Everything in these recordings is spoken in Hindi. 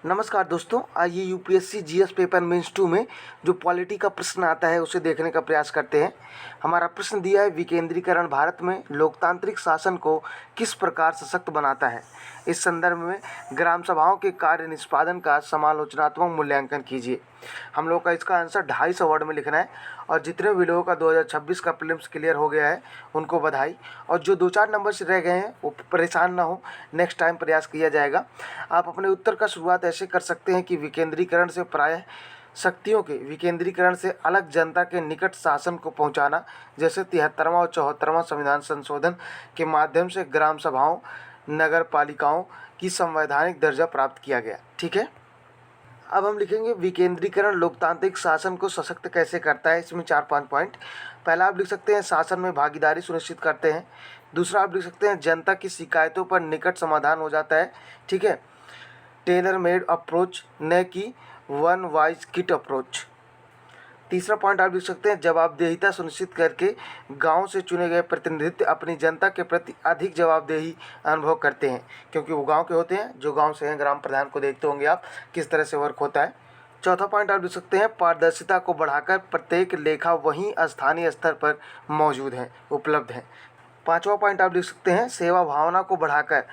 नमस्कार दोस्तों, आइए यूपीएससी जीएस पेपर मेंस 2 में जो पॉलिटी का प्रश्न आता है उसे देखने का प्रयास करते हैं। हमारा प्रश्न दिया है, विकेंद्रीकरण भारत में लोकतांत्रिक शासन को किस प्रकार सशक्त बनाता है। इस संदर्भ में ग्राम सभाओं के कार्य निष्पादन का समालोचनात्मक मूल्यांकन कीजिए। हम लोग का इसका आंसर 250 वर्ड में लिखना है और जितने भी लोगों का 2026 का प्रीलिम्स क्लियर हो गया है उनको बधाई, और जो 2-4 नंबर से रह गए हैं वो परेशान ना हो, नेक्स्ट टाइम प्रयास किया जाएगा। आप अपने उत्तर का शुरुआत ऐसे कर सकते हैं कि विकेंद्रीकरण से प्रायः शक्तियों के विकेंद्रीकरण से अलग जनता के निकट शासन को पहुंचाना, जैसे 73वां और 74वां संविधान संशोधन के माध्यम से ग्राम सभाओं नगर पालिकाओं की संवैधानिक दर्जा प्राप्त किया गया। ठीक है, अब हम लिखेंगे विकेंद्रीकरण लोकतांत्रिक शासन को सशक्त कैसे करता है। इसमें 4-5 पॉइंट। पहला आप लिख सकते हैं शासन में भागीदारी सुनिश्चित करते हैं। दूसरा आप लिख सकते हैं जनता की शिकायतों पर निकट समाधान हो जाता है। ठीक है, टेलर मेड अप्रोच, न कि वन वाइज किट अप्रोच। तीसरा पॉइंट आप लिख सकते हैं जवाबदेहिता सुनिश्चित करके गांव से चुने गए प्रतिनिधित्व अपनी जनता के प्रति अधिक जवाबदेही अनुभव करते हैं, क्योंकि वो गांव के होते हैं। जो गांव से हैं, ग्राम प्रधान को देखते होंगे आप किस तरह से वर्क होता है। चौथा पॉइंट आप लिख सकते हैं पारदर्शिता को बढ़ाकर प्रत्येक लेखा वहीं स्थानीय स्तर पर मौजूद है, उपलब्ध है। पाँचवा पॉइंट आप लिख सकते हैं सेवा भावना को बढ़ाकर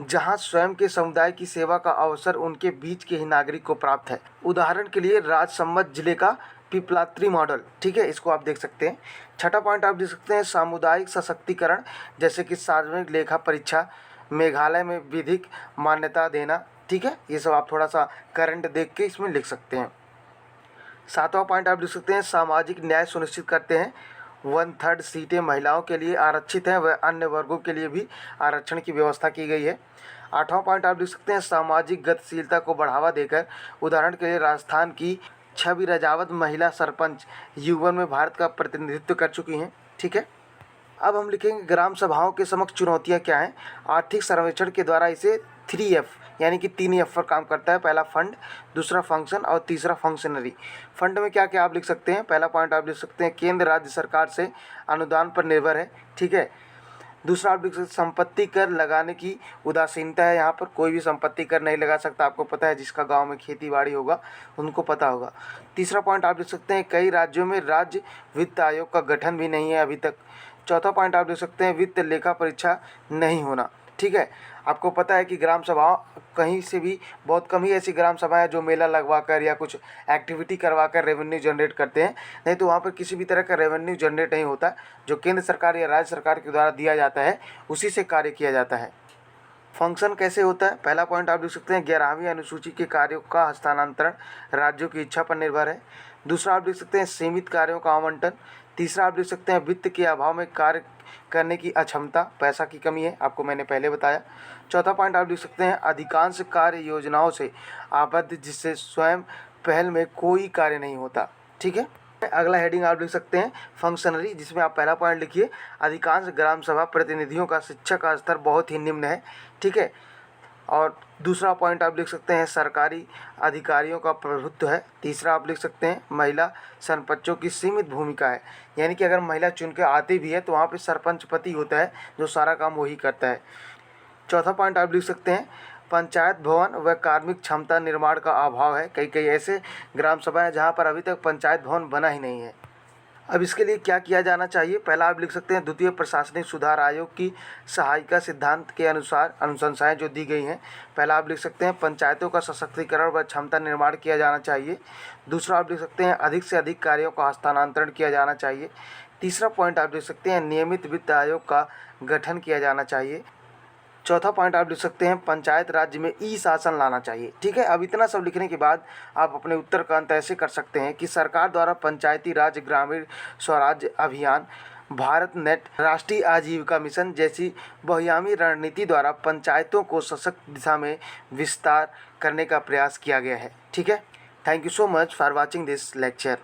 जहां स्वयं के समुदाय की सेवा का अवसर उनके बीच के ही नागरिक को प्राप्त है। उदाहरण के लिए राजसमंद जिले का पिपलात्री मॉडल। ठीक है, इसको आप देख सकते हैं। छठा पॉइंट आप देख सकते हैं सामुदायिक सशक्तिकरण, जैसे कि सार्वजनिक लेखा परीक्षा, मेघालय में विधिक मान्यता देना। ठीक है, ये सब आप थोड़ा सा करंट देख के इसमें लिख सकते हैं। सातवां पॉइंट आप लिख सकते हैं सामाजिक न्याय सुनिश्चित करते हैं। 1/3 सीटें महिलाओं के लिए आरक्षित हैं व अन्य वर्गों के लिए भी आरक्षण की व्यवस्था की गई है। आठवां पॉइंट आप लिख सकते हैं सामाजिक गतिशीलता को बढ़ावा देकर, उदाहरण के लिए राजस्थान की छवि रजावत महिला सरपंच UN में भारत का प्रतिनिधित्व कर चुकी हैं। ठीक है, अब हम लिखेंगे ग्राम सभाओं के समक्ष चुनौतियां क्या हैं। आर्थिक सर्वेक्षण के द्वारा इसे 3F यानी कि 3F पर काम करता है। पहला फंड, दूसरा फंक्शन और तीसरा फंक्शनरी। फंड में क्या क्या आप लिख सकते हैं। पहला पॉइंट आप लिख सकते हैं केंद्र राज्य सरकार से अनुदान पर निर्भर है। ठीक है, दूसरा आप लिख सकते संपत्ति कर लगाने की उदासीनता है। यहाँ पर कोई भी संपत्ति कर नहीं लगा सकता, आपको पता है। जिसका गांव में खेती बाड़ी होगा उनको पता होगा। तीसरा पॉइंट आप लिख सकते हैं कई राज्यों में राज्य वित्त आयोग का गठन भी नहीं है अभी तक। चौथा पॉइंट आप लिख सकते हैं वित्त लेखा परीक्षा नहीं होना। ठीक है, आपको पता है कि ग्राम सभा कहीं से भी बहुत कम ही ऐसी ग्राम सभाएं जो मेला लगवा कर या कुछ एक्टिविटी करवा कर रेवेन्यू जनरेट करते हैं, नहीं तो वहाँ पर किसी भी तरह का रेवेन्यू जनरेट नहीं होता। जो केंद्र सरकार या राज्य सरकार के द्वारा दिया जाता है उसी से कार्य किया जाता है। फंक्शन कैसे होता है। पहला पॉइंट आप लिख सकते हैं 11वीं अनुसूची के कार्यों का हस्तांतरण राज्यों की इच्छा पर निर्भर है। दूसरा आप लिख सकते हैं सीमित कार्यों का आवंटन। तीसरा आप लिख सकते हैं वित्त के अभाव में कार्य करने की अक्षमता, पैसा की कमी है, आपको मैंने पहले बताया। चौथा पॉइंट आप लिख सकते हैं अधिकांश कार्य योजनाओं से आबद्ध जिससे स्वयं पहल में कोई कार्य नहीं होता। ठीक है, अगला हेडिंग आप लिख सकते हैं फंक्शनरी, जिसमें आप पहला पॉइंट लिखिए अधिकांश ग्राम सभा प्रतिनिधियों का शिक्षा का स्तर बहुत ही निम्न है। ठीक है, और दूसरा पॉइंट आप लिख सकते हैं सरकारी अधिकारियों का प्रभुत्व है। तीसरा आप लिख सकते हैं महिला सरपंचों की सीमित भूमिका है, यानी कि अगर महिला चुन के आती भी है तो वहाँ पे सरपंच पति होता है जो सारा काम वही करता है। चौथा पॉइंट आप लिख सकते हैं पंचायत भवन व कार्मिक क्षमता निर्माण का अभाव है। कई कई ऐसे ग्राम सभा हैं जहाँ पर अभी तक पंचायत भवन बना ही नहीं है। अब इसके लिए क्या किया जाना चाहिए। पहला आप लिख सकते हैं द्वितीय प्रशासनिक सुधार आयोग की सहायिका सिद्धांत के अनुसार अनुशंसाएं जो दी गई हैं। पहला आप लिख सकते हैं पंचायतों का सशक्तिकरण व क्षमता निर्माण किया जाना चाहिए। दूसरा आप लिख सकते हैं अधिक से अधिक कार्यों का हस्तांतरण किया जाना चाहिए। तीसरा पॉइंट आप लिख सकते हैं नियमित वित्त आयोग का गठन किया जाना चाहिए। चौथा पॉइंट आप लिख सकते हैं पंचायत राज्य में ई शासन लाना चाहिए। ठीक है, अब इतना सब लिखने के बाद आप अपने उत्तर का अंत ऐसे कर सकते हैं कि सरकार द्वारा पंचायती राज ग्रामीण स्वराज्य अभियान, भारत नेट, राष्ट्रीय आजीविका मिशन जैसी बहुआयामी रणनीति द्वारा पंचायतों को सशक्त दिशा में विस्तार करने का प्रयास किया गया है। ठीक है, thank you so much for watching this lecture.